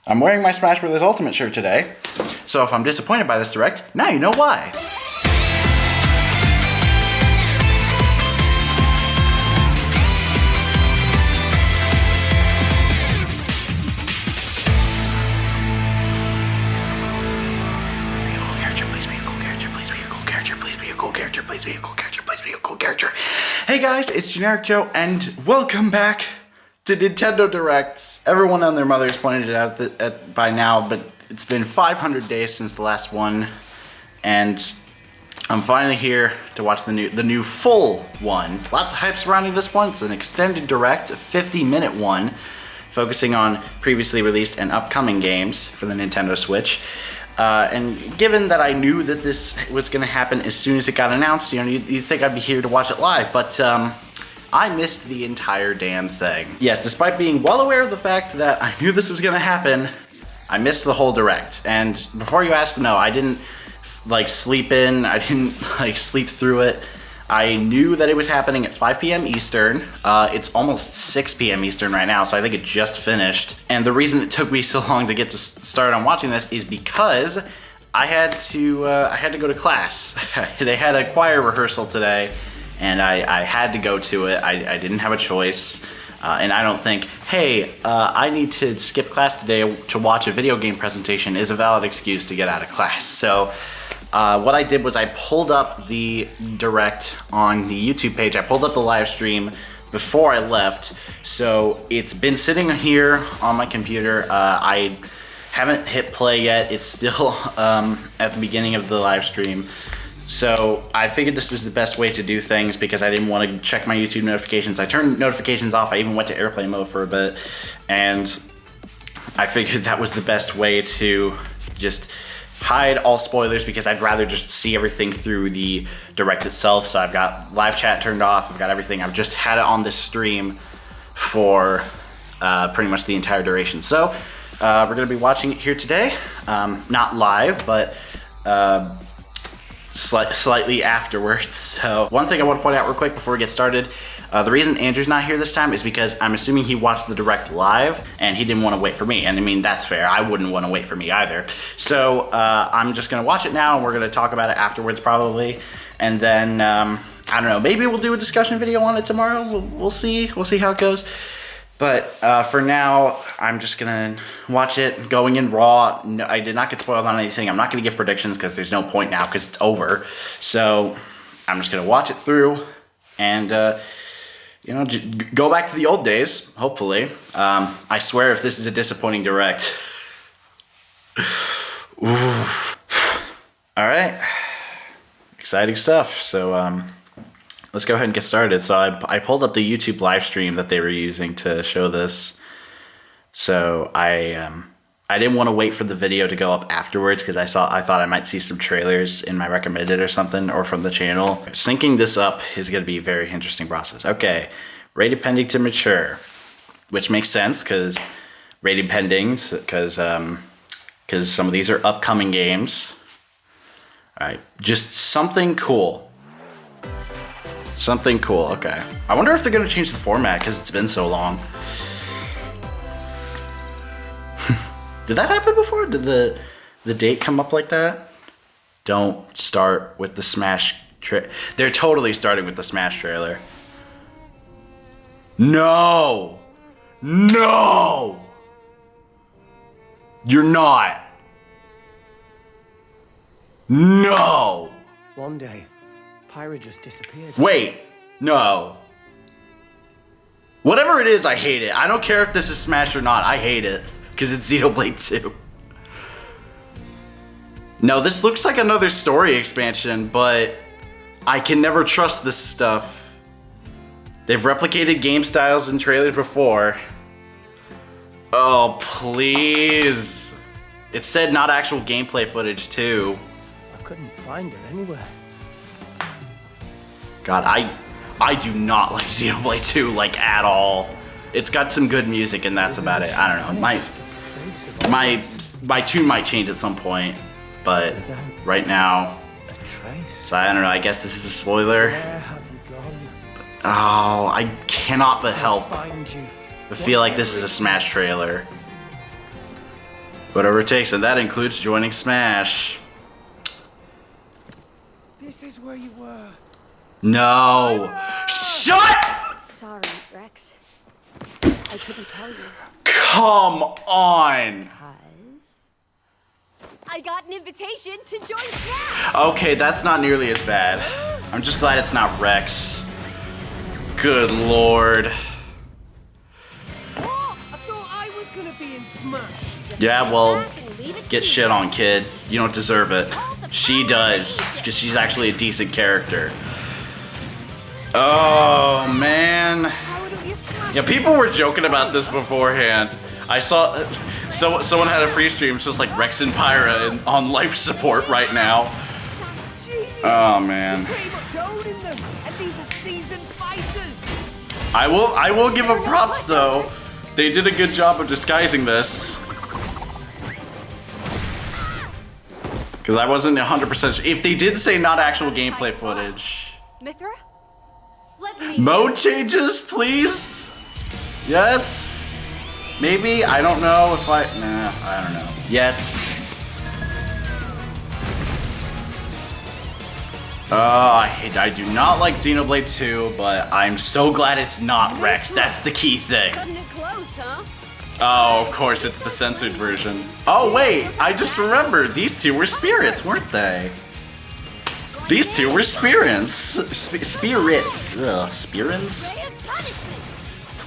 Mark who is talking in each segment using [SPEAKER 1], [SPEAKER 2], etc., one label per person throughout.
[SPEAKER 1] I'm wearing my Smash Bros. Ultimate shirt today, so if I'm disappointed by this direct, now you know why. Hey guys, it's Generic Joe, and welcome back to Nintendo Directs. Everyone and their mothers pointed it out by now, but it's been 500 days since the last one, and I'm finally here to watch the new full one. Lots of hype surrounding this one. It's an extended direct, a 50-minute one, focusing on previously released and upcoming games for the Nintendo Switch. And given that I knew that this was going to happen as soon as it got announced, you know, you'd think I'd be here to watch it live, but I missed the entire damn thing. Yes, despite being well aware of the fact that I knew this was going to happen, I missed the whole direct. And before you ask, no, I didn't sleep in, I didn't sleep through it. I knew that it was happening at 5 p.m. Eastern. It's almost 6 p.m. Eastern right now, so I think it just finished. And the reason it took me so long to get to start on watching this is because I had to go to class. They had a choir rehearsal today, and I had to go to it. I didn't have a choice. And I don't think, hey, I need to skip class today to watch a video game presentation is a valid excuse to get out of class. So what I did was I pulled up the direct on the YouTube page. I pulled up the live stream before I left. So it's been sitting here on my computer. I haven't hit play yet. It's still at the beginning of the live stream. So I figured this was the best way to do things because I didn't want to check my YouTube notifications. I turned notifications off. I even went to airplane mode for a bit. And I figured that was the best way to just hide all spoilers because I'd rather just see everything through the direct itself. So I've got live chat turned off. I've got everything. I've just had it on this stream for pretty much the entire duration. So we're going to be watching it here today. Not live, but slightly afterwards. So one thing I want to point out real quick before we get started, the reason Andrew's not here this time is because I'm assuming he watched the direct live and he didn't want to wait for me. And I mean, that's fair. I wouldn't want to wait for me either. So I'm just going to watch it now and we're going to talk about it afterwards probably. And then, I don't know, maybe we'll do a discussion video on it tomorrow. We'll see. We'll see how it goes. But for now, I'm just going to watch it going in raw. No, I did not get spoiled on anything. I'm not going to give predictions because there's no point now because it's over. So I'm just going to watch it through and, you know, go back to the old days, hopefully. I swear if this is a disappointing direct. Oof. All right. Exciting stuff. So, let's go ahead and get started. So I pulled up the YouTube live stream that they were using to show this. So I didn't want to wait for the video to go up afterwards because I thought I might see some trailers in my recommended or something or from the channel. Syncing this up is going to be a very interesting process. Okay, rated pending to mature, which makes sense because rated pending because some of these are upcoming games. All right, just something cool. Something cool, okay. I wonder if they're gonna change the format because it's been so long. Did that happen before? Did the date come up like that? Don't start with the Smash They're totally starting with the Smash trailer. No! No! You're not. No!
[SPEAKER 2] One day, Pyra just disappeared.
[SPEAKER 1] Wait, no. Whatever it is, I hate it. I don't care if this is Smash or not. I hate it because it's Xenoblade 2. No, this looks like another story expansion, but I can never trust this stuff. They've replicated game styles in trailers before. Oh, please. It said not actual gameplay footage, too.
[SPEAKER 2] I couldn't find it anywhere.
[SPEAKER 1] God, I do not like Xenoblade 2, like, at all. It's got some good music and that's about it. I don't know. My tune might change at some point, but right now, so I don't know, I guess this is a spoiler. Oh, I cannot but help but feel like this is a Smash trailer. Whatever it takes, and that includes joining Smash.
[SPEAKER 2] This is where you were.
[SPEAKER 1] No. Shut!
[SPEAKER 3] Sorry, Rex. I couldn't tell you.
[SPEAKER 1] Come on.
[SPEAKER 3] Because I got an invitation to join Smash.
[SPEAKER 1] Okay, that's not nearly as bad. I'm just glad it's not Rex. Good lord.
[SPEAKER 2] Oh, I thought I was gonna be in Smash.
[SPEAKER 1] Yeah, well, get shit on, kid. You don't deserve it. She does, because she's actually a decent character. Oh, man. Yeah, people were joking about this beforehand. I saw someone had a pre-stream, it's just like Rex and Pyra on life support right now. Oh, man. I will give them props, though. They did a good job of disguising this. Because I wasn't 100% sure. If they did say not actual gameplay footage.
[SPEAKER 3] Mithra? Let me.
[SPEAKER 1] Mode changes, please? Yes? Maybe? I don't know if I... Nah, I don't know. Yes. I do not like Xenoblade 2, but I'm so glad it's not Rex. That's the key thing.
[SPEAKER 3] Cutting it close, huh?
[SPEAKER 1] Oh, of course, it's the censored version. Oh, wait, I just remembered. These two were spirits, weren't they? These two were spirits. Spirits. Ugh, spirits?
[SPEAKER 3] Day of punishment.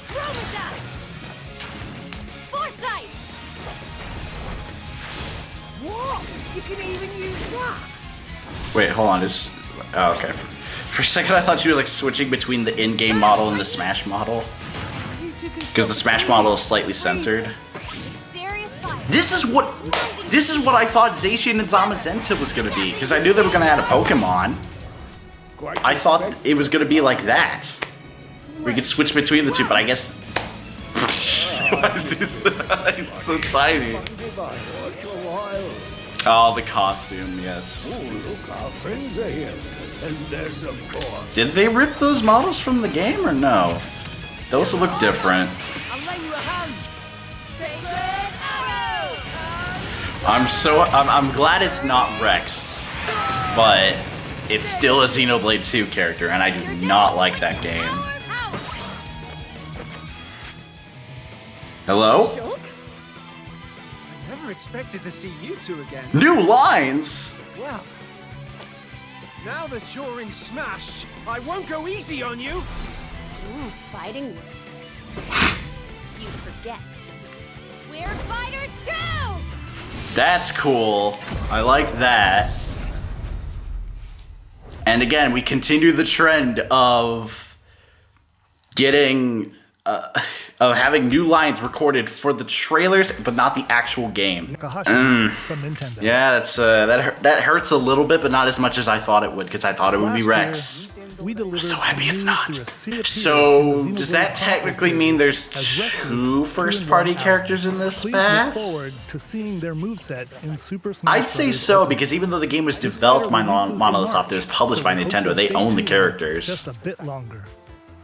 [SPEAKER 3] Chromodile. Foresight.
[SPEAKER 2] What? You can even use that?
[SPEAKER 1] Wait, hold on. Oh, okay. For a second, I thought you were like switching between the in-game model and the Smash model. Because the Smash model is slightly censored.
[SPEAKER 3] Serious fight.
[SPEAKER 1] This is what I thought Zacian and Zamazenta was gonna be, because I knew they were gonna add a Pokemon. I thought it was gonna be like that. We could switch between the two, but I guess. Why is this? He's so tiny. Oh, the costume, yes.
[SPEAKER 4] Look, our friends are here, and there's a boy.
[SPEAKER 1] Did they rip those models from the game or no? Those look different.
[SPEAKER 2] I'll lay you a hand.
[SPEAKER 3] Sacred arrow.
[SPEAKER 1] I'm glad it's not Rex, but it's still a Xenoblade 2 character, and I do not like that game. Hello?
[SPEAKER 3] Shulk?
[SPEAKER 2] I never expected to see you two again.
[SPEAKER 1] New lines?
[SPEAKER 2] Well, now that you're in Smash, I won't go easy on you.
[SPEAKER 3] Ooh, fighting words. You forget. We're fighters too!
[SPEAKER 1] That's cool. I like that. And again, we continue the trend of getting, of having new lines recorded for the trailers, but not the actual game.
[SPEAKER 5] From Nintendo.
[SPEAKER 1] Yeah, that's that hurts a little bit, but not as much as I thought it would, because I thought it would be Rex.
[SPEAKER 5] I'm
[SPEAKER 1] So happy it's not. So does that technically mean there's two first-party characters in this pass?
[SPEAKER 5] to seeing their moveset in Super Smash
[SPEAKER 1] I'd say
[SPEAKER 5] Bros.
[SPEAKER 1] so,
[SPEAKER 5] Ultimate.
[SPEAKER 1] because even though the game was developed by Monolith Soft, it was published by Nintendo. They own the characters.
[SPEAKER 5] Just a bit longer.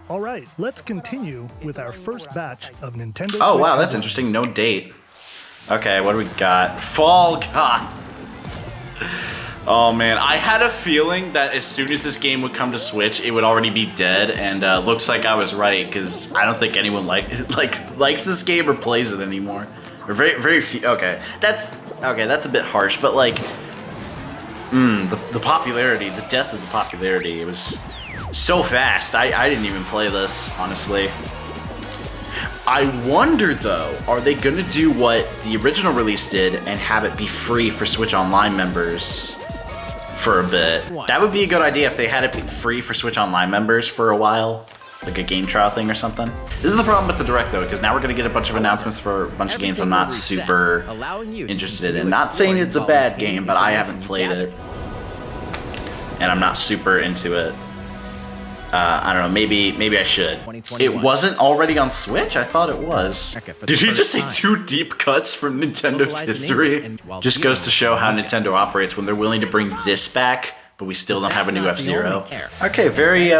[SPEAKER 5] All right, let's continue with our first batch of Nintendo.
[SPEAKER 1] Oh
[SPEAKER 5] Switch
[SPEAKER 1] wow, that's
[SPEAKER 5] headlines.
[SPEAKER 1] interesting. No date. Okay, what do we got? Fall Guys. Oh man, I had a feeling that as soon as this game would come to Switch, it would already be dead, and looks like I was right, because I don't think anyone likes this game or plays it anymore. Or very few. Okay, that's a bit harsh, but like, the popularity, the death of the popularity, it was so fast. I didn't even play this, honestly. I wonder though, are they gonna do what the original release did and have it be free for Switch Online members for a bit? That would be a good idea if they had it be free for Switch Online members for a while, like a game trial thing or something. This is the problem with the Direct though, because now we're gonna get a bunch of announcements for a bunch of games I'm not super interested in. Not saying it's a bad game, but I haven't played it, and I'm not super into it. I don't know, maybe I should. It wasn't already on Switch? I thought it was. Did he just say 2 deep cuts from Nintendo's history? Just goes to show how Nintendo operates when they're willing to bring this back, but we still don't have a new F-Zero. Okay, very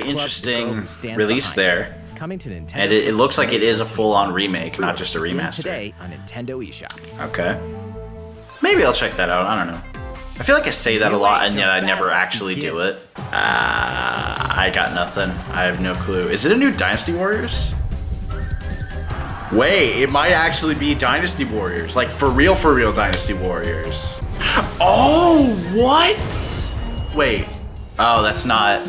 [SPEAKER 1] interesting release there.
[SPEAKER 6] coming to Nintendo.
[SPEAKER 1] And it looks like it is a full-on remake, not just a
[SPEAKER 6] Stream
[SPEAKER 1] remaster.
[SPEAKER 6] today on Nintendo eShop.
[SPEAKER 1] Okay. Maybe I'll check that out. I don't know. I feel like I say that a lot, and yet I never actually do it. I got nothing. I have no clue. Is it a new Dynasty Warriors? Wait, it might actually be Dynasty Warriors. Like, for real Dynasty Warriors. Oh, what? Wait. Oh, that's not...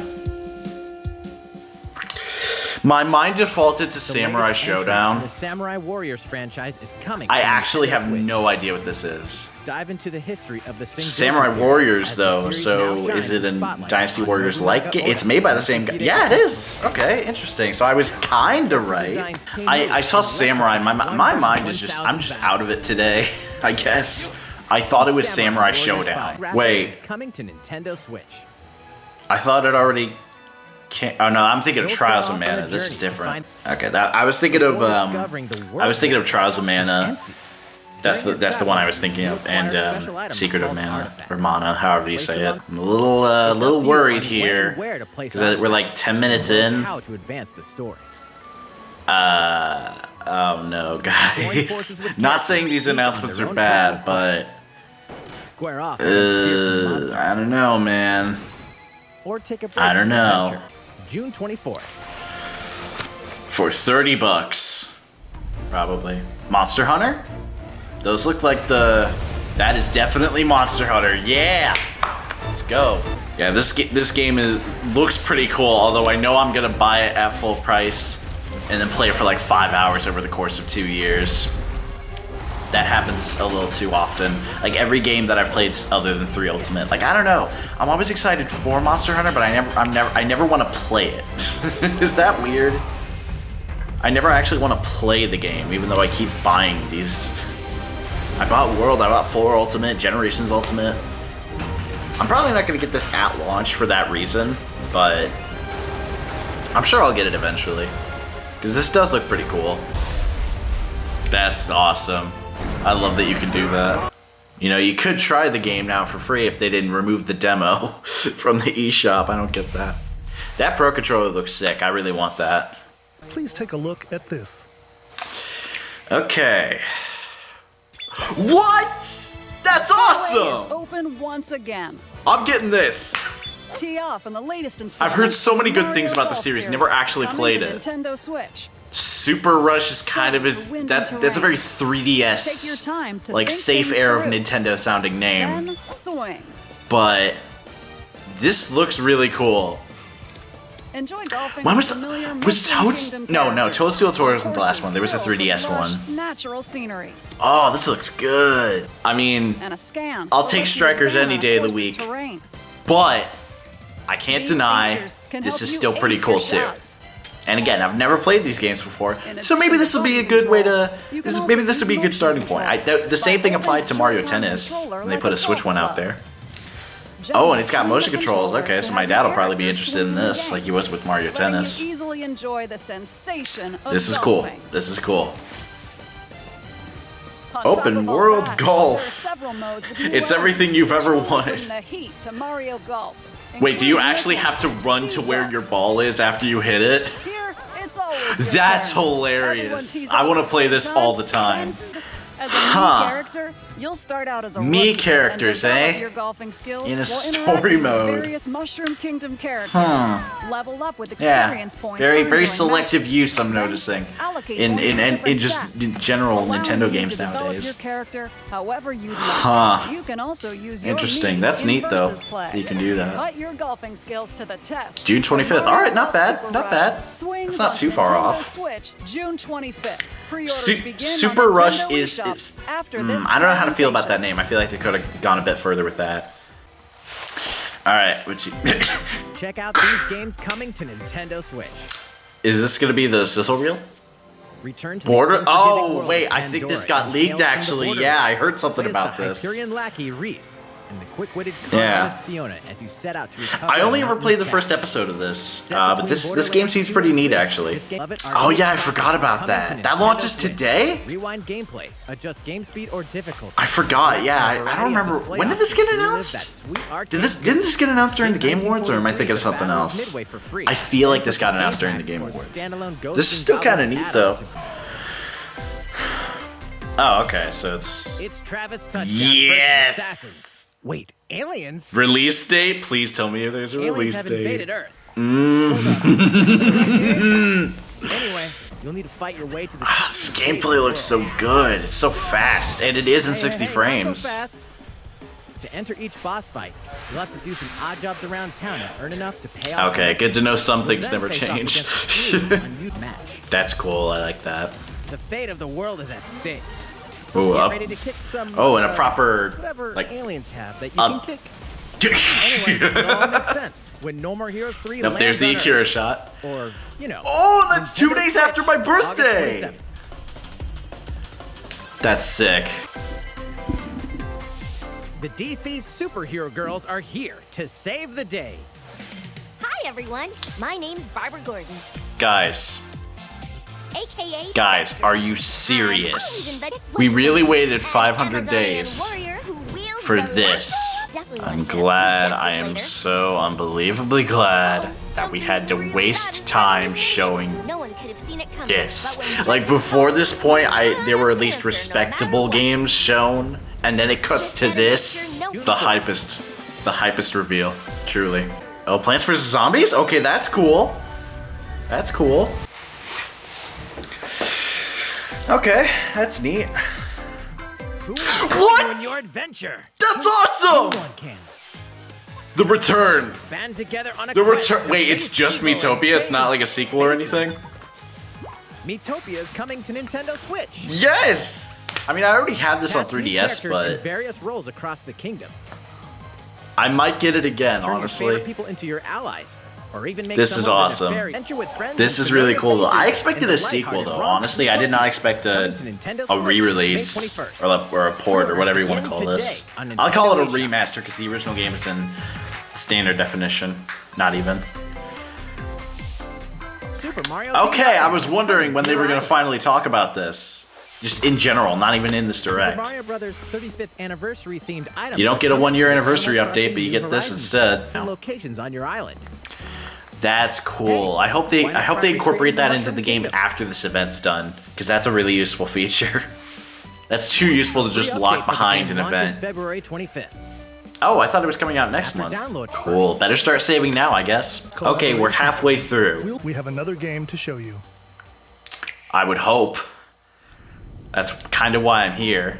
[SPEAKER 1] My mind defaulted to Samurai Showdown.
[SPEAKER 6] The Samurai Warriors franchise is coming.
[SPEAKER 1] I actually have no idea what this is.
[SPEAKER 6] Dive into the history of the
[SPEAKER 1] Samurai Warriors, though, so is it a Dynasty Warriors like? It's made by the same guy. Yeah, it is. Okay, interesting. So I was kinda right. I saw Samurai. My mind is just, I'm just out of it today, I guess. I thought it was Samurai Showdown. Wait,
[SPEAKER 6] coming to Nintendo Switch.
[SPEAKER 1] I thought it already came. Oh no, I'm thinking of Trials of Mana. This is different. Okay, I was thinking of Trials of Mana. That's the one I was thinking of, and Secret of Mana, or Mana, however you say it. I'm a little worried here, because we're like 10 minutes in. Oh no, guys. Not saying these announcements are bad, but I don't know, man. I don't know.
[SPEAKER 6] June 24th.
[SPEAKER 1] For $30, probably. Monster Hunter? Those look like that is definitely Monster Hunter. Yeah, let's go. Yeah, this game looks pretty cool. Although I know I'm gonna buy it at full price and then play it for like 5 hours over the course of 2 years. That happens a little too often. Like every game that I've played other than 3 Ultimate. Like I don't know. I'm always excited for Monster Hunter, but I never want to play it. Is that weird? I never actually want to play the game, even though I keep buying these. I bought World, I bought 4 Ultimate, Generations Ultimate. I'm probably not going to get this at launch for that reason, but I'm sure I'll get it eventually. Because this does look pretty cool. That's awesome. I love that you can do that. You know, you could try the game now for free if they didn't remove the demo from the eShop. I don't get that. That Pro Controller looks sick. I really want that.
[SPEAKER 5] Please take a look at this.
[SPEAKER 1] Okay. What? That's awesome!
[SPEAKER 7] Is open once again.
[SPEAKER 1] I'm getting this.
[SPEAKER 7] Tee off on the latest
[SPEAKER 1] I've heard so many good things about the series. Never actually played it.
[SPEAKER 7] Nintendo Switch.
[SPEAKER 1] Super Rush is kind of that's a very 3DS
[SPEAKER 7] Take your time to
[SPEAKER 1] like
[SPEAKER 7] think
[SPEAKER 1] safe
[SPEAKER 7] things
[SPEAKER 1] air of
[SPEAKER 7] through.
[SPEAKER 1] Nintendo sounding name.
[SPEAKER 7] Then swing.
[SPEAKER 1] But this looks really cool.
[SPEAKER 7] Enjoy golfing.
[SPEAKER 1] When was
[SPEAKER 7] with familiar
[SPEAKER 1] was
[SPEAKER 7] Mushroom
[SPEAKER 1] Toads?
[SPEAKER 7] Kingdom
[SPEAKER 1] No,
[SPEAKER 7] characters.
[SPEAKER 1] Toadstool Tour wasn't the last
[SPEAKER 7] Courses
[SPEAKER 1] one. There was a
[SPEAKER 7] filled with
[SPEAKER 1] 3DS
[SPEAKER 7] lush,
[SPEAKER 1] one.
[SPEAKER 7] Natural scenery
[SPEAKER 1] Oh, this looks good. I mean,
[SPEAKER 7] and a scan.
[SPEAKER 1] I'll
[SPEAKER 7] to
[SPEAKER 1] take
[SPEAKER 7] let you
[SPEAKER 1] strikers
[SPEAKER 7] examine
[SPEAKER 1] any
[SPEAKER 7] a
[SPEAKER 1] day of the
[SPEAKER 7] course's
[SPEAKER 1] week.
[SPEAKER 7] terrain.
[SPEAKER 1] but I can't
[SPEAKER 7] These
[SPEAKER 1] deny
[SPEAKER 7] features can
[SPEAKER 1] this
[SPEAKER 7] help
[SPEAKER 1] is
[SPEAKER 7] you
[SPEAKER 1] still pretty
[SPEAKER 7] ace
[SPEAKER 1] cool
[SPEAKER 7] your
[SPEAKER 1] too.
[SPEAKER 7] shots.
[SPEAKER 1] And again, I've never played these games before,
[SPEAKER 7] In
[SPEAKER 1] so maybe
[SPEAKER 7] addition
[SPEAKER 1] this
[SPEAKER 7] to
[SPEAKER 1] will be a
[SPEAKER 7] button
[SPEAKER 1] good way to.
[SPEAKER 7] controls, you can
[SPEAKER 1] Maybe
[SPEAKER 7] also
[SPEAKER 1] this will be a
[SPEAKER 7] use
[SPEAKER 1] good starting
[SPEAKER 7] motion
[SPEAKER 1] point.
[SPEAKER 7] controls
[SPEAKER 1] The same
[SPEAKER 7] by
[SPEAKER 1] thing
[SPEAKER 7] holding
[SPEAKER 1] applied to
[SPEAKER 7] the
[SPEAKER 1] Mario
[SPEAKER 7] controller
[SPEAKER 1] Tennis when they
[SPEAKER 7] like
[SPEAKER 1] put
[SPEAKER 7] a
[SPEAKER 1] a Switch
[SPEAKER 7] golf
[SPEAKER 1] one out
[SPEAKER 7] club.
[SPEAKER 1] there. Oh, and it's got
[SPEAKER 7] Gently
[SPEAKER 1] motion
[SPEAKER 7] swing the
[SPEAKER 1] controls.
[SPEAKER 7] controller
[SPEAKER 1] Okay,
[SPEAKER 7] to
[SPEAKER 1] so
[SPEAKER 7] have
[SPEAKER 1] my
[SPEAKER 7] the
[SPEAKER 1] dad will probably be
[SPEAKER 7] character
[SPEAKER 1] interested in
[SPEAKER 7] swing the
[SPEAKER 1] this,
[SPEAKER 7] game,
[SPEAKER 1] like he was with Mario
[SPEAKER 7] letting
[SPEAKER 1] Tennis.
[SPEAKER 7] you easily enjoy the sensation of
[SPEAKER 1] This is cool.
[SPEAKER 7] golfing.
[SPEAKER 1] This is cool.
[SPEAKER 7] On top
[SPEAKER 1] Open
[SPEAKER 7] of all
[SPEAKER 1] world
[SPEAKER 7] that,
[SPEAKER 1] golf.
[SPEAKER 7] there are several modes with new
[SPEAKER 1] It's
[SPEAKER 7] elements
[SPEAKER 1] everything you've ever
[SPEAKER 7] controlled
[SPEAKER 1] wanted.
[SPEAKER 7] from the Heat to Mario Golf,
[SPEAKER 1] Wait, do you
[SPEAKER 7] including
[SPEAKER 1] actually
[SPEAKER 7] this
[SPEAKER 1] have to
[SPEAKER 7] one,
[SPEAKER 1] run to
[SPEAKER 7] Speed
[SPEAKER 1] where
[SPEAKER 7] Walk.
[SPEAKER 1] your ball is after you hit it?
[SPEAKER 7] Here, it's always your
[SPEAKER 1] That's
[SPEAKER 7] turn. Everyone
[SPEAKER 1] hilarious.
[SPEAKER 7] tees
[SPEAKER 1] I
[SPEAKER 7] off
[SPEAKER 1] want
[SPEAKER 7] at
[SPEAKER 1] to
[SPEAKER 7] the
[SPEAKER 1] play
[SPEAKER 7] same
[SPEAKER 1] this all the time.
[SPEAKER 7] As a
[SPEAKER 1] Huh.
[SPEAKER 7] me character, you'll start out as a
[SPEAKER 1] Me
[SPEAKER 7] rookie
[SPEAKER 1] characters,
[SPEAKER 7] and develop
[SPEAKER 1] eh?
[SPEAKER 7] your golfing skills
[SPEAKER 1] In a
[SPEAKER 7] while
[SPEAKER 1] story
[SPEAKER 7] interacting with
[SPEAKER 1] mode.
[SPEAKER 7] various Mushroom Kingdom characters. Level up with
[SPEAKER 1] Yeah,
[SPEAKER 7] experience points.
[SPEAKER 1] very
[SPEAKER 7] earned
[SPEAKER 1] very
[SPEAKER 7] during
[SPEAKER 1] selective
[SPEAKER 7] matches.
[SPEAKER 1] use. I'm
[SPEAKER 7] Then
[SPEAKER 1] noticing
[SPEAKER 7] allocate
[SPEAKER 1] in
[SPEAKER 7] points to different
[SPEAKER 1] just
[SPEAKER 7] stats,
[SPEAKER 1] in general
[SPEAKER 7] allowing
[SPEAKER 1] Nintendo
[SPEAKER 7] you
[SPEAKER 1] games
[SPEAKER 7] to develop
[SPEAKER 1] nowadays.
[SPEAKER 7] Your character however you'd like.
[SPEAKER 1] Huh.
[SPEAKER 7] You can also use your
[SPEAKER 1] Interesting.
[SPEAKER 7] me
[SPEAKER 1] That's
[SPEAKER 7] in
[SPEAKER 1] neat though.
[SPEAKER 7] versus play.
[SPEAKER 1] You can do that.
[SPEAKER 7] Put your golfing skills to the test.
[SPEAKER 1] June 25th.
[SPEAKER 7] Mario
[SPEAKER 1] All right, not
[SPEAKER 7] Golf
[SPEAKER 1] bad,
[SPEAKER 7] Super
[SPEAKER 1] not
[SPEAKER 7] Rush
[SPEAKER 1] bad.
[SPEAKER 7] swings
[SPEAKER 1] That's not
[SPEAKER 7] on
[SPEAKER 1] too far
[SPEAKER 7] Nintendo
[SPEAKER 1] off.
[SPEAKER 7] Switch, June 25th. Pre-orders
[SPEAKER 1] Su-
[SPEAKER 7] begin
[SPEAKER 1] Super
[SPEAKER 7] on
[SPEAKER 1] Rush
[SPEAKER 7] Nintendo
[SPEAKER 1] is
[SPEAKER 7] eShop after this
[SPEAKER 1] I don't know how to feel about that
[SPEAKER 7] presentation.
[SPEAKER 1] name. I feel like they could have gone a bit further with that. All right, which
[SPEAKER 6] Check out these games coming to Nintendo Switch.
[SPEAKER 1] is this going to be the sizzle reel?
[SPEAKER 6] Return to
[SPEAKER 1] Border.
[SPEAKER 6] the unforgiving
[SPEAKER 1] Oh
[SPEAKER 6] world
[SPEAKER 1] wait,
[SPEAKER 6] of
[SPEAKER 1] I think this
[SPEAKER 6] Pandora
[SPEAKER 1] got
[SPEAKER 6] and
[SPEAKER 1] leaked
[SPEAKER 6] Tales from the
[SPEAKER 1] actually.
[SPEAKER 6] Borderlands.
[SPEAKER 1] Yeah, I heard something
[SPEAKER 6] Play as
[SPEAKER 1] about
[SPEAKER 6] the
[SPEAKER 1] this.
[SPEAKER 6] Hyperion lackey Reese. and the quick-witted
[SPEAKER 1] Yeah.
[SPEAKER 6] colonist Fiona as you set out to recover.
[SPEAKER 1] I only
[SPEAKER 6] the
[SPEAKER 1] ever played the
[SPEAKER 6] mountain
[SPEAKER 1] first
[SPEAKER 6] cache.
[SPEAKER 1] episode of this,
[SPEAKER 6] Set
[SPEAKER 1] but
[SPEAKER 6] between
[SPEAKER 1] this game seems pretty neat actually.
[SPEAKER 6] This game- Love it, our
[SPEAKER 1] Oh
[SPEAKER 6] new
[SPEAKER 1] yeah, I
[SPEAKER 6] classic
[SPEAKER 1] forgot about
[SPEAKER 6] coming
[SPEAKER 1] that.
[SPEAKER 6] to
[SPEAKER 1] That
[SPEAKER 6] Nintendo
[SPEAKER 1] launches
[SPEAKER 6] Switch.
[SPEAKER 1] today?
[SPEAKER 6] Rewind gameplay, adjust game speed or difficulty.
[SPEAKER 1] I forgot. Yeah, I
[SPEAKER 6] Variety
[SPEAKER 1] don't
[SPEAKER 6] of
[SPEAKER 1] remember.
[SPEAKER 6] display
[SPEAKER 1] When did this get
[SPEAKER 6] options to relive
[SPEAKER 1] announced?
[SPEAKER 6] that sweet arcade
[SPEAKER 1] Didn't this get announced during the Game Awards, or am I thinking of
[SPEAKER 6] 1943,
[SPEAKER 1] something
[SPEAKER 6] the battle of
[SPEAKER 1] else?
[SPEAKER 6] Midway for free.
[SPEAKER 1] I feel like this got
[SPEAKER 6] Game
[SPEAKER 1] announced during the
[SPEAKER 6] packs
[SPEAKER 1] Game
[SPEAKER 6] or
[SPEAKER 1] Awards.
[SPEAKER 6] standalone Ghosts
[SPEAKER 1] This is
[SPEAKER 6] and
[SPEAKER 1] still kind of
[SPEAKER 6] Goblins
[SPEAKER 1] neat
[SPEAKER 6] add-on
[SPEAKER 1] though.
[SPEAKER 6] to-
[SPEAKER 1] Oh, okay, so it's
[SPEAKER 6] It's Travis Touchdown versus Assassins.
[SPEAKER 1] yes.
[SPEAKER 6] Wait, aliens?
[SPEAKER 1] Release date? Please tell me there's a
[SPEAKER 6] Aliens
[SPEAKER 1] release
[SPEAKER 6] have
[SPEAKER 1] date.
[SPEAKER 6] invaded Earth. Anyway, you'll need to fight your way to the top
[SPEAKER 1] This
[SPEAKER 6] of the
[SPEAKER 1] gameplay looks so
[SPEAKER 6] world.
[SPEAKER 1] good. It's so fast, and it is in
[SPEAKER 6] Hey,
[SPEAKER 1] 60
[SPEAKER 6] hey, hey,
[SPEAKER 1] frames.
[SPEAKER 6] not so fast. To enter each boss fight, you'll have to do some odd jobs around town and earn enough to pay off.
[SPEAKER 1] Okay, good to know some
[SPEAKER 6] You'll
[SPEAKER 1] things
[SPEAKER 6] then
[SPEAKER 1] never
[SPEAKER 6] face off
[SPEAKER 1] change.
[SPEAKER 6] against a few unused match.
[SPEAKER 1] That's cool. I like that.
[SPEAKER 6] The fate of the world is at stake. So
[SPEAKER 1] Ooh,
[SPEAKER 6] get
[SPEAKER 1] up.
[SPEAKER 6] ready to kick some.
[SPEAKER 1] Oh, and a proper
[SPEAKER 6] whatever
[SPEAKER 1] like.
[SPEAKER 6] aliens have that you
[SPEAKER 1] up.
[SPEAKER 6] can kick. Anyway, it all makes sense when No More Heroes 3
[SPEAKER 1] Yep, there's the
[SPEAKER 6] lands on
[SPEAKER 1] Akira
[SPEAKER 6] Earth.
[SPEAKER 1] shot.
[SPEAKER 6] Or, you know.
[SPEAKER 1] Oh, that's 2
[SPEAKER 6] Nintendo
[SPEAKER 1] days after my
[SPEAKER 6] Switch, August
[SPEAKER 1] birthday.
[SPEAKER 6] 27th.
[SPEAKER 1] That's sick.
[SPEAKER 6] The DC superhero girls are here to save the day.
[SPEAKER 3] Hi, everyone. My name's Barbara Gordon,
[SPEAKER 1] Guys,
[SPEAKER 3] aka.
[SPEAKER 1] guys, are you serious? We really waited 500 days for this. I'm glad, I am so unbelievably glad that we had to waste time showing this. Like before this point, there were at least respectable games shown, and then it cuts to this, the hypest reveal, truly. Oh, Plants vs. Zombies? Okay, that's cool. That's cool. Okay, that's neat.
[SPEAKER 6] Who wants to
[SPEAKER 1] What?
[SPEAKER 6] join your adventure?
[SPEAKER 1] That's awesome!
[SPEAKER 6] No one can.
[SPEAKER 1] The Return.
[SPEAKER 6] Band together on a
[SPEAKER 1] The
[SPEAKER 6] quest
[SPEAKER 1] Return.
[SPEAKER 6] to
[SPEAKER 1] Wait, it's
[SPEAKER 6] face
[SPEAKER 1] just
[SPEAKER 6] evil and
[SPEAKER 1] Metopia? It's
[SPEAKER 6] save
[SPEAKER 1] not like a sequel or
[SPEAKER 6] faces.
[SPEAKER 1] anything?
[SPEAKER 6] Metopia is coming to Nintendo Switch.
[SPEAKER 1] Yes! I mean, I already have this on
[SPEAKER 6] Cast new
[SPEAKER 1] 3DS,
[SPEAKER 6] characters in
[SPEAKER 1] but
[SPEAKER 6] various roles across the kingdom.
[SPEAKER 1] I might get it again,
[SPEAKER 6] Turn your
[SPEAKER 1] honestly.
[SPEAKER 6] favorite people into your allies, or even make
[SPEAKER 1] This is
[SPEAKER 6] someone
[SPEAKER 1] awesome.
[SPEAKER 6] visit adventure with friends
[SPEAKER 1] This
[SPEAKER 6] and
[SPEAKER 1] is really
[SPEAKER 6] familiar
[SPEAKER 1] cool, though. I
[SPEAKER 6] faces
[SPEAKER 1] expected
[SPEAKER 6] in
[SPEAKER 1] a
[SPEAKER 6] the
[SPEAKER 1] sequel,
[SPEAKER 6] lighthearted
[SPEAKER 1] though.
[SPEAKER 6] romp
[SPEAKER 1] Honestly, I did not expect
[SPEAKER 6] coming to Nintendo
[SPEAKER 1] a
[SPEAKER 6] Switch
[SPEAKER 1] re-release
[SPEAKER 6] May 21st.
[SPEAKER 1] or a port or whatever you want to call this.
[SPEAKER 6] Today on
[SPEAKER 1] I'll call it a
[SPEAKER 6] Nintendo eShop.
[SPEAKER 1] remaster because the original game is in standard definition. Not even.
[SPEAKER 6] Super Mario.
[SPEAKER 1] Okay, I was
[SPEAKER 6] coming
[SPEAKER 1] wondering when
[SPEAKER 6] to
[SPEAKER 1] they were
[SPEAKER 6] your
[SPEAKER 1] going to
[SPEAKER 6] island.
[SPEAKER 1] finally talk about this. Just in general, not even in this
[SPEAKER 6] Super
[SPEAKER 1] direct.
[SPEAKER 6] Mario Brothers 35th anniversary themed items.
[SPEAKER 1] You don't get a
[SPEAKER 6] are
[SPEAKER 1] 1 year
[SPEAKER 6] coming to
[SPEAKER 1] anniversary
[SPEAKER 6] Animal
[SPEAKER 1] update, but you
[SPEAKER 6] Crossing
[SPEAKER 1] get this
[SPEAKER 6] New
[SPEAKER 1] instead.
[SPEAKER 6] Horizons Locations on your island.
[SPEAKER 1] That's cool.
[SPEAKER 6] Hey,
[SPEAKER 1] I hope they
[SPEAKER 6] why not try
[SPEAKER 1] incorporate that
[SPEAKER 6] recreating
[SPEAKER 1] into the
[SPEAKER 6] Mushroom
[SPEAKER 1] game
[SPEAKER 6] Kingdom?
[SPEAKER 1] after this event's done, because that's a really useful feature. That's too useful to just
[SPEAKER 6] Free update
[SPEAKER 1] lock
[SPEAKER 6] for the
[SPEAKER 1] behind
[SPEAKER 6] game
[SPEAKER 1] an
[SPEAKER 6] launches
[SPEAKER 1] event.
[SPEAKER 6] February 25th.
[SPEAKER 1] Oh, I thought it was coming out next
[SPEAKER 6] After
[SPEAKER 1] month.
[SPEAKER 6] download
[SPEAKER 1] Cool.
[SPEAKER 6] first.
[SPEAKER 1] Better start saving now, I guess. Okay, we're halfway through.
[SPEAKER 5] We have another game to show you.
[SPEAKER 1] I would hope. That's kind of why I'm here.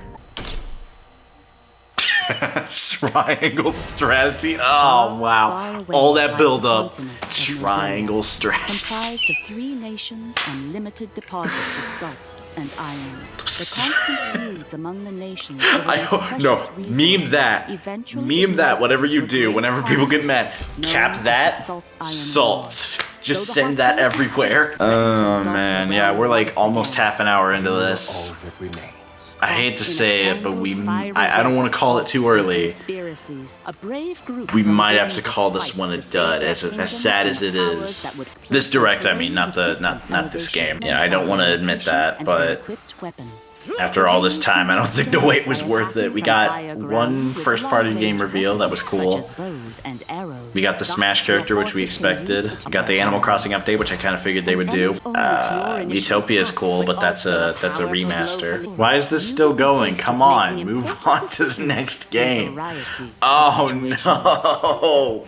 [SPEAKER 1] Triangle strategy. Oh, wow. All that build up. Triangle strategy.
[SPEAKER 8] Comprised of 3 nations and limited deposits of salt and iron. The constant feuds among the nations over
[SPEAKER 1] I
[SPEAKER 8] these
[SPEAKER 1] hope,
[SPEAKER 8] precious
[SPEAKER 1] no,
[SPEAKER 8] resources
[SPEAKER 1] meme that.
[SPEAKER 8] eventually
[SPEAKER 1] Meme that, whatever you
[SPEAKER 8] ignited
[SPEAKER 1] do,
[SPEAKER 8] the
[SPEAKER 1] whenever
[SPEAKER 8] great
[SPEAKER 1] people get
[SPEAKER 8] conflict
[SPEAKER 1] mad.
[SPEAKER 8] known
[SPEAKER 1] Cap
[SPEAKER 8] as the
[SPEAKER 1] that.
[SPEAKER 8] Salt-Iron
[SPEAKER 1] Salt.
[SPEAKER 8] War.
[SPEAKER 1] Just
[SPEAKER 8] Though the
[SPEAKER 1] send that
[SPEAKER 8] hostilities
[SPEAKER 1] everywhere.
[SPEAKER 8] ceased, threatened to
[SPEAKER 1] Man,
[SPEAKER 8] darken
[SPEAKER 1] yeah,
[SPEAKER 8] the
[SPEAKER 1] we're like
[SPEAKER 8] once
[SPEAKER 1] almost
[SPEAKER 8] again.
[SPEAKER 1] half an hour into this.
[SPEAKER 4] All that remains.
[SPEAKER 1] I hate to say it, but I don't want to call it too
[SPEAKER 8] Conspiracies,
[SPEAKER 1] early.
[SPEAKER 8] a brave group
[SPEAKER 1] We
[SPEAKER 8] from
[SPEAKER 1] might have
[SPEAKER 8] within
[SPEAKER 1] to call this
[SPEAKER 8] fights
[SPEAKER 1] one a
[SPEAKER 8] to save
[SPEAKER 1] dud,
[SPEAKER 8] their
[SPEAKER 1] as
[SPEAKER 8] kingdom
[SPEAKER 1] sad
[SPEAKER 8] from
[SPEAKER 1] as it
[SPEAKER 8] powers
[SPEAKER 1] is.
[SPEAKER 8] that would
[SPEAKER 1] This direct, I mean,
[SPEAKER 8] claim
[SPEAKER 1] not this game.
[SPEAKER 8] elevation
[SPEAKER 1] Yeah, I don't want to admit that,
[SPEAKER 8] and
[SPEAKER 1] but
[SPEAKER 8] an equipped weapon.
[SPEAKER 1] after all this time, I don't think the wait was worth it. We got one first-party game reveal that was cool. We got the Smash character, which we expected. We got the Animal Crossing update, which I kind of figured they would do. Utopia is cool, but that's a remaster. Why is this still going? Come on, move on to the next game. Oh no!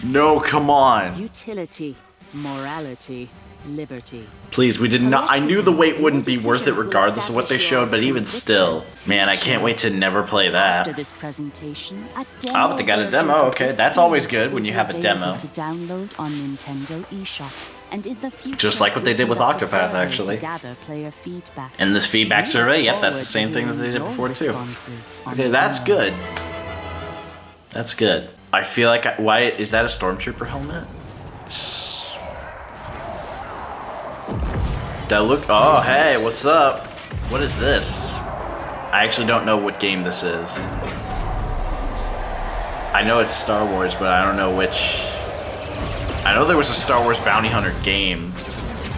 [SPEAKER 1] No, come on.
[SPEAKER 8] Utility, morality, liberty.
[SPEAKER 1] Please, we did not. I knew the wait wouldn't be worth it regardless of what they showed, but even still. Man, I can't wait to never play
[SPEAKER 8] After
[SPEAKER 1] that.
[SPEAKER 8] this presentation, a
[SPEAKER 1] Oh, but they got a
[SPEAKER 8] version
[SPEAKER 1] demo.
[SPEAKER 8] of
[SPEAKER 1] Okay,
[SPEAKER 8] this
[SPEAKER 1] that's
[SPEAKER 8] game
[SPEAKER 1] always good when you
[SPEAKER 8] will
[SPEAKER 1] have a
[SPEAKER 8] be
[SPEAKER 1] demo.
[SPEAKER 8] available to download on Nintendo eShop. And in the future,
[SPEAKER 1] Just like what they did with
[SPEAKER 8] we'll conduct a
[SPEAKER 1] Octopath,
[SPEAKER 8] survey
[SPEAKER 1] actually.
[SPEAKER 8] to gather player feedback.
[SPEAKER 1] And this feedback
[SPEAKER 8] We
[SPEAKER 1] survey,
[SPEAKER 8] look
[SPEAKER 1] yep, that's the
[SPEAKER 8] forward
[SPEAKER 1] same
[SPEAKER 8] to
[SPEAKER 1] thing that they did
[SPEAKER 8] hearing
[SPEAKER 1] before
[SPEAKER 8] your
[SPEAKER 1] too.
[SPEAKER 8] responses on
[SPEAKER 1] Okay,
[SPEAKER 8] the
[SPEAKER 1] that's
[SPEAKER 8] demo.
[SPEAKER 1] good. That's good. I feel like why is that a stormtrooper helmet? That look. Oh, hey, what's up? What is this? I actually don't know what game this is. I know it's Star Wars, but I don't know which. I know there was a Star Wars Bounty Hunter game.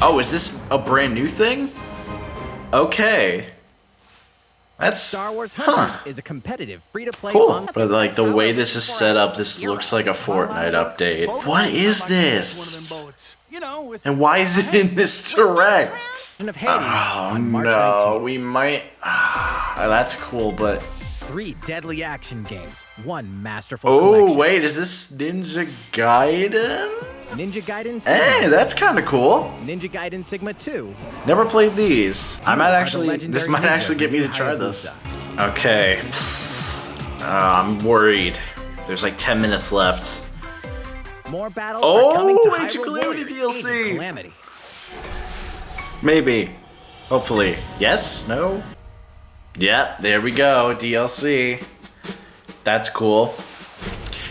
[SPEAKER 1] Oh, is this a brand new thing? Okay. That's
[SPEAKER 6] Star Wars Hunters is a competitive free-to-play
[SPEAKER 1] cool. But like the way this is set up, this looks like a Fortnite update. What is this? And why is it in this direct? Oh no, we might. That's cool, but
[SPEAKER 6] 3 deadly action games, 1 masterful
[SPEAKER 1] oh
[SPEAKER 6] collection.
[SPEAKER 1] wait, is this Ninja Gaiden?
[SPEAKER 6] Ninja Gaiden Sigma.
[SPEAKER 1] Hey, that's kind of cool.
[SPEAKER 6] Ninja Gaiden Sigma 2.
[SPEAKER 1] Never played these. I might
[SPEAKER 6] the
[SPEAKER 1] actually. This
[SPEAKER 6] legendary
[SPEAKER 1] might
[SPEAKER 6] ninja
[SPEAKER 1] actually get me to
[SPEAKER 6] with
[SPEAKER 1] try this.
[SPEAKER 6] Hayabusa.
[SPEAKER 1] Okay. I'm worried. There's like 10 minutes left.
[SPEAKER 6] More battles are coming to
[SPEAKER 1] Age of
[SPEAKER 6] Hyrule
[SPEAKER 1] Calamity
[SPEAKER 6] Warriors,
[SPEAKER 1] DLC.
[SPEAKER 6] Age of Calamity.
[SPEAKER 1] Maybe. Hopefully. Yes? No? Yep, there we go. DLC. That's cool.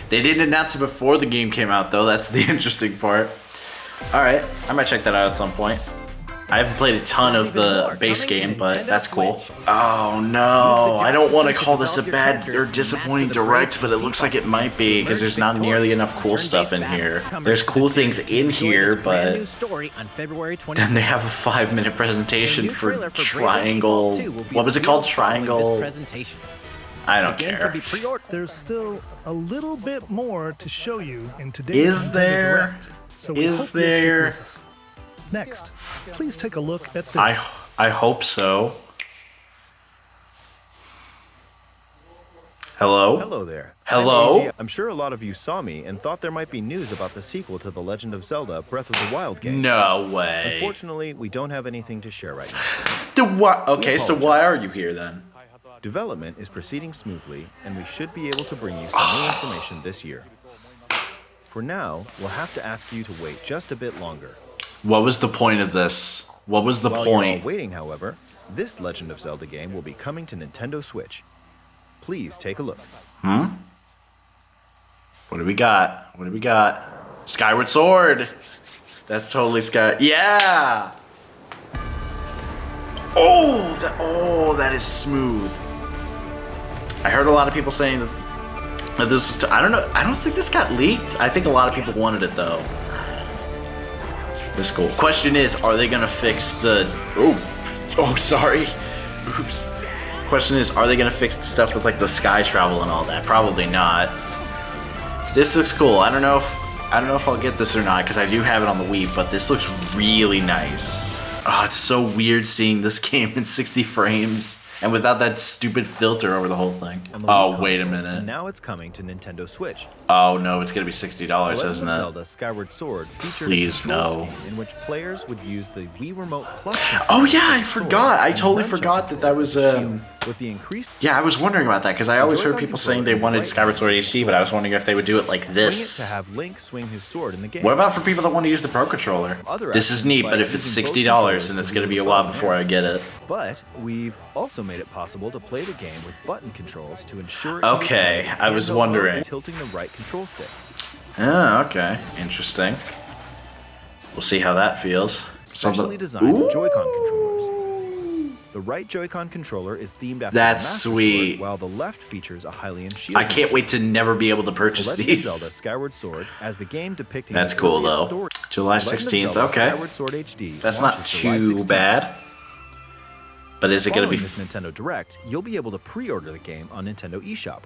[SPEAKER 1] They didn't announce it before the game came out, though. That's the interesting part. Alright, I might check that out at some point. I haven't played a ton of the base game, but that's cool. Oh no, I don't want to call this a bad or disappointing direct, but it looks like it might be, because there's not nearly enough cool stuff in here. There's cool things in here, but then they have a 5-minute presentation for Triangle. What was it called? Triangle. I don't care.
[SPEAKER 5] There's still a little bit more to show you in today's
[SPEAKER 1] Is
[SPEAKER 5] Nintendo
[SPEAKER 1] there?
[SPEAKER 5] Direct, so we hope you'll stick
[SPEAKER 1] there?
[SPEAKER 5] with us. Next, please take a look at this.
[SPEAKER 1] I hope so. Hello?
[SPEAKER 9] Hello there.
[SPEAKER 1] Hello?
[SPEAKER 9] I'm AG. I'm sure a lot of you saw me and thought there might be news about the sequel to The Legend of Zelda Breath of the Wild game.
[SPEAKER 1] No way.
[SPEAKER 9] Unfortunately, we don't have anything to share right now.
[SPEAKER 1] Okay, so why are you here then?
[SPEAKER 9] Development is proceeding smoothly, and we should be able to bring you some new information this year. For now, we'll have to ask you to wait just a bit longer.
[SPEAKER 1] What was the point of this? What was the
[SPEAKER 9] While
[SPEAKER 1] point?
[SPEAKER 9] you're all waiting, however, this Legend of Zelda game will be coming to Nintendo Switch. Please take a look.
[SPEAKER 1] What do we got? What do we got? Skyward Sword! That's totally yeah! Oh, that is smooth. I heard a lot of people saying that this is. I don't know. I don't think this got leaked. I think a lot of people wanted it though. This is cool. Question is, are they gonna fix the? Oh, sorry. Oops. Question is, are they gonna fix the stuff with like the sky travel and all that? Probably not. This looks cool. I don't know if I'll get this or not because I do have it on the Wii, but this looks really nice. Oh, it's so weird seeing this game in 60 frames and without that stupid filter over the whole thing. Oh, wait a minute.
[SPEAKER 9] And now it's coming to Nintendo Switch.
[SPEAKER 1] Oh no, it's gonna be $60,
[SPEAKER 9] Legend
[SPEAKER 1] isn't
[SPEAKER 9] of
[SPEAKER 1] it?
[SPEAKER 9] Zelda Skyward Sword featured
[SPEAKER 1] Please
[SPEAKER 9] a control
[SPEAKER 1] no.
[SPEAKER 9] scheme in which players would use the Wii Remote Plus.
[SPEAKER 1] Oh yeah, I
[SPEAKER 9] sword
[SPEAKER 1] forgot. I
[SPEAKER 9] and
[SPEAKER 1] totally
[SPEAKER 9] nunchuck
[SPEAKER 1] forgot that was
[SPEAKER 9] shield. With the increased
[SPEAKER 1] Yeah, I was wondering about that because I always heard
[SPEAKER 9] Joy-Con
[SPEAKER 1] people saying they
[SPEAKER 9] controller
[SPEAKER 1] wanted
[SPEAKER 9] right
[SPEAKER 1] Skyward Sword HD, but I was wondering if they would do it like
[SPEAKER 9] swing it
[SPEAKER 1] this.
[SPEAKER 9] to have Link swing his sword in the game.
[SPEAKER 1] What about for people that want to use the Pro Controller?
[SPEAKER 9] Other
[SPEAKER 1] This is
[SPEAKER 9] actions
[SPEAKER 1] neat,
[SPEAKER 9] like
[SPEAKER 1] but if it's
[SPEAKER 9] using both
[SPEAKER 1] $60,
[SPEAKER 9] controllers
[SPEAKER 1] then it's
[SPEAKER 9] to
[SPEAKER 1] gonna be a
[SPEAKER 9] move
[SPEAKER 1] while
[SPEAKER 9] up
[SPEAKER 1] before I get it.
[SPEAKER 9] But we've also made it possible to play the game with button controls to ensure.
[SPEAKER 1] Okay, I was wondering.
[SPEAKER 9] Tilting the right control stick.
[SPEAKER 1] Oh, okay. Interesting. We'll see how that feels.
[SPEAKER 9] Specially designed Joy-Con controllers. The right Joy-Con controller is themed after
[SPEAKER 1] That's
[SPEAKER 9] the Master
[SPEAKER 1] sweet.
[SPEAKER 9] Sword, while the left features a Hylian shield.
[SPEAKER 1] I can't wait to never be able to
[SPEAKER 9] The
[SPEAKER 1] purchase
[SPEAKER 9] Legend of Zelda
[SPEAKER 1] these.
[SPEAKER 9] Skyward Sword as the game depicting
[SPEAKER 1] That's
[SPEAKER 9] the
[SPEAKER 1] cool
[SPEAKER 9] earliest
[SPEAKER 1] though.
[SPEAKER 9] story.
[SPEAKER 1] July
[SPEAKER 9] The Legend of
[SPEAKER 1] 16th,
[SPEAKER 9] Zelda
[SPEAKER 1] okay.
[SPEAKER 9] Skyward Sword HD
[SPEAKER 1] That's not
[SPEAKER 9] launches July
[SPEAKER 1] too
[SPEAKER 9] 16th.
[SPEAKER 1] bad. But is it going to
[SPEAKER 9] Following
[SPEAKER 1] be...
[SPEAKER 9] this Nintendo Direct, you'll be able to pre-order the game on Nintendo eShop.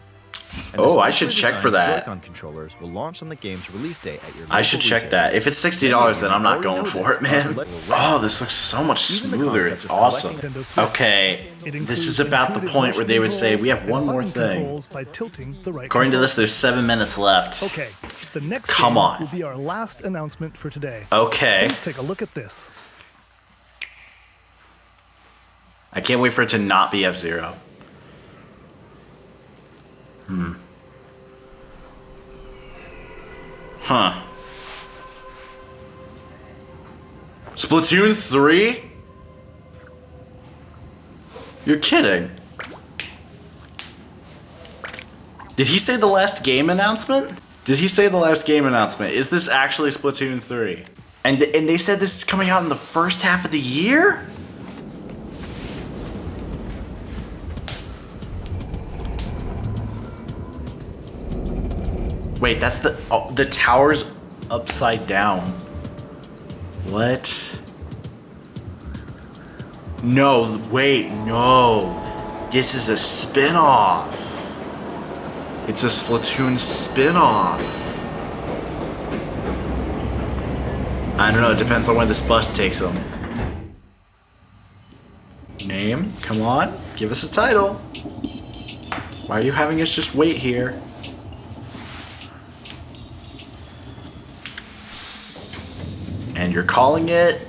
[SPEAKER 9] And
[SPEAKER 1] Oh,
[SPEAKER 9] the
[SPEAKER 1] I should
[SPEAKER 9] specially
[SPEAKER 1] check for
[SPEAKER 9] designed
[SPEAKER 1] that.
[SPEAKER 9] Joy-Con controllers will launch on the game's release date at your
[SPEAKER 1] I should
[SPEAKER 9] local
[SPEAKER 1] check
[SPEAKER 9] retailer.
[SPEAKER 1] that. If it's $60, then I'm not going for it, man. Oh, this looks so much
[SPEAKER 9] Even the
[SPEAKER 1] smoother.
[SPEAKER 9] concept
[SPEAKER 1] It's
[SPEAKER 9] of
[SPEAKER 1] awesome.
[SPEAKER 9] collecting-
[SPEAKER 5] Nintendo Switch.
[SPEAKER 1] Okay,
[SPEAKER 5] It
[SPEAKER 1] this
[SPEAKER 5] includes
[SPEAKER 1] is about the
[SPEAKER 5] intuitive
[SPEAKER 1] point where they would say,
[SPEAKER 5] motion
[SPEAKER 1] we have
[SPEAKER 5] controls
[SPEAKER 1] one more
[SPEAKER 5] and
[SPEAKER 1] thing.
[SPEAKER 5] controls by tilting the right
[SPEAKER 1] According to
[SPEAKER 5] control.
[SPEAKER 1] this, there's 7 minutes left.
[SPEAKER 5] Okay, the next
[SPEAKER 1] Come
[SPEAKER 5] game
[SPEAKER 1] on.
[SPEAKER 5] will be our last announcement for today.
[SPEAKER 1] Okay.
[SPEAKER 5] Please take a look at this.
[SPEAKER 1] I can't wait for it to not be F-Zero. Huh. Splatoon 3? You're kidding. Did he say the last game announcement? Did he say the last game announcement? Is this actually Splatoon 3? And they said this is coming out in the first half of the year? Wait, that's the tower's upside down. What? No, wait, no. This is a spin-off. It's a Splatoon spin-off. I don't know, it depends on where this bus takes them. Name? Come on, give us a title. Why are you having us just wait here? And you're calling it?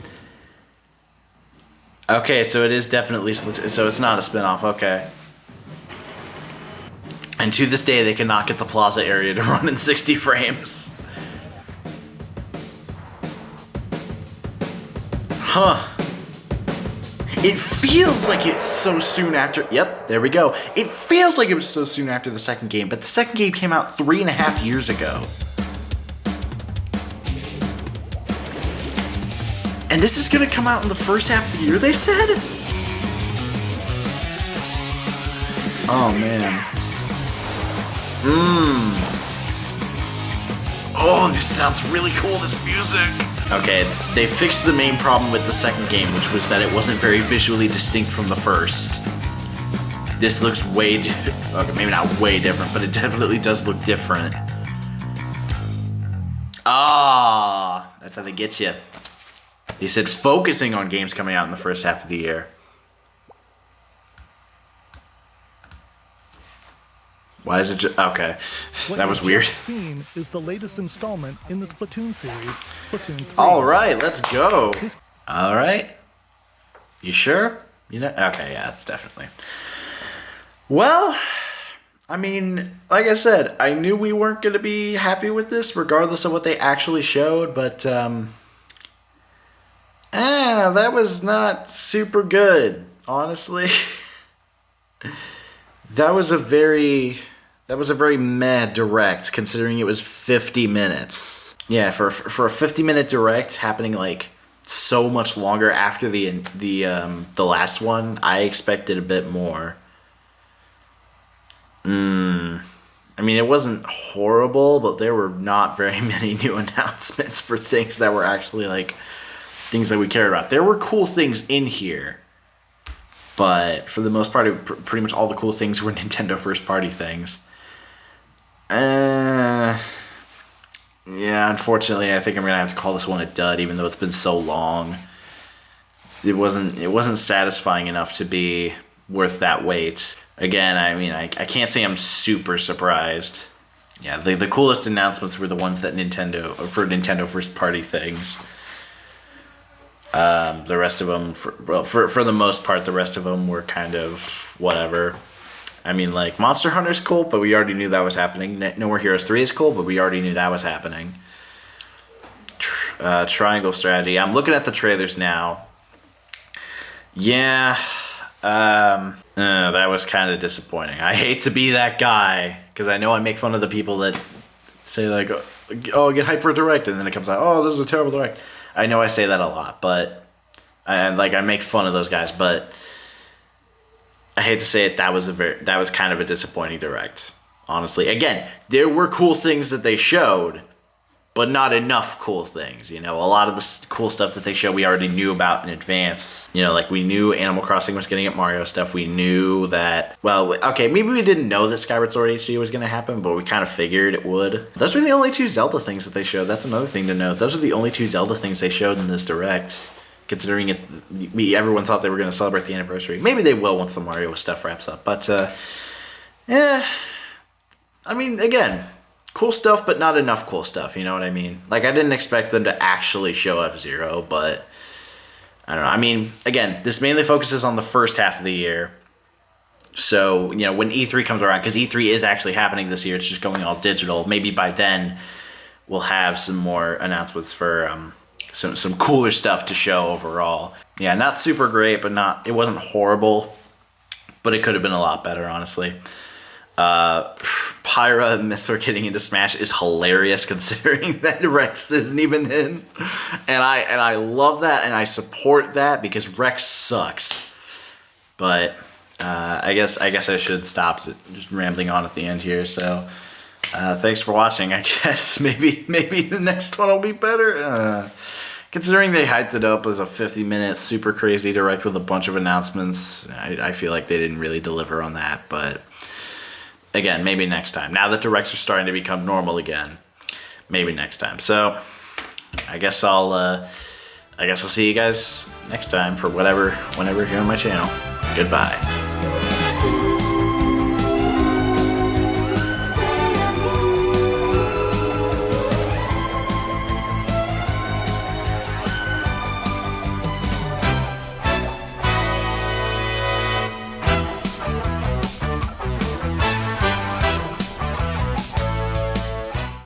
[SPEAKER 1] Okay, so it is definitely Splatoon, so it's not a spin-off, okay. And to this day, they cannot get the plaza area to run in 60 frames. Huh. It feels like it's so soon after. Yep, there we go. It feels like it was so soon after the second game, but the second game came out 3.5 years ago. And this is gonna come out in the first half of the year, they said? Oh, man. Oh, this sounds really cool, this music. Okay, they fixed the main problem with the second game, which was that it wasn't very visually distinct from the first. This looks way, okay, maybe not way different, but it definitely does look different. Ah, that's how they get you. They said focusing on games coming out in the first half of the year. Why is it just... Okay. That was weird.
[SPEAKER 5] What you've just seen is the latest installment in the Splatoon series, Splatoon 3.
[SPEAKER 1] Alright, let's go. Alright. You sure? You know? Okay, yeah, it's definitely. Well, I mean, like I said, I knew we weren't going to be happy with this, regardless of what they actually showed, but, that was not super good, honestly. That was a very meh direct, considering it was 50 minutes. Yeah, for a 50-minute direct happening like so much longer after the last one, I expected a bit more. I mean, it wasn't horrible, but there were not very many new announcements for things that were actually like things that we cared about. There were cool things in here, but for the most part, pretty much all the cool things were Nintendo first-party things. Yeah, unfortunately, I think I'm gonna have to call this one a dud, even though it's been so long. It wasn't satisfying enough to be worth that wait. Again, I mean, I can't say I'm super surprised. Yeah, the coolest announcements were the ones that for Nintendo first-party things. The rest of them, for the most part, the rest of them were kind of whatever. I mean, like, Monster Hunter's cool, but we already knew that was happening. No More Heroes 3 is cool, but we already knew that was happening. Triangle Strategy. I'm looking at the trailers now. Yeah, that was kind of disappointing. I hate to be that guy, because I know I make fun of the people that say, like, oh, get hyped for a direct, and then it comes out, oh, this is a terrible direct. I know I say that a lot, but I make fun of those guys, but I hate to say it, that was kind of a disappointing direct, honestly. Again, there were cool things that they showed, but not enough cool things. You know, a lot of the cool stuff that they showed we already knew about in advance. You know, like we knew Animal Crossing was going to get Mario stuff. We knew that, well, okay, maybe we didn't know that Skyward Sword HD was going to happen, but we kind of figured it would. Those were the only two Zelda things that they showed. That's another thing to note. Those are the only two Zelda things they showed in this direct. Considering everyone thought they were going to celebrate the anniversary. Maybe they will once the Mario stuff wraps up. But, I mean, again, cool stuff, but not enough cool stuff. You know what I mean? Like, I didn't expect them to actually show F-Zero, but I don't know. I mean, again, this mainly focuses on the first half of the year. So, you know, when E3 comes around, because E3 is actually happening this year, it's just going all digital. Maybe by then we'll have some more announcements for some cooler stuff to show overall. Yeah, not super great, but it wasn't horrible, but it could have been a lot better, honestly. Pyra and Mythra getting into Smash is hilarious, considering that Rex isn't even in, and I love that and I support that because Rex sucks. But I guess I should stop just rambling on at the end here. So Thanks for watching, I guess. Maybe the next one will be better. Considering they hyped it up as a 50-minute super crazy direct with a bunch of announcements, I feel like they didn't really deliver on that. But again, maybe next time. Now that directs are starting to become normal again, maybe next time. So I guess I'll see you guys next time for whenever you're on my channel. Goodbye.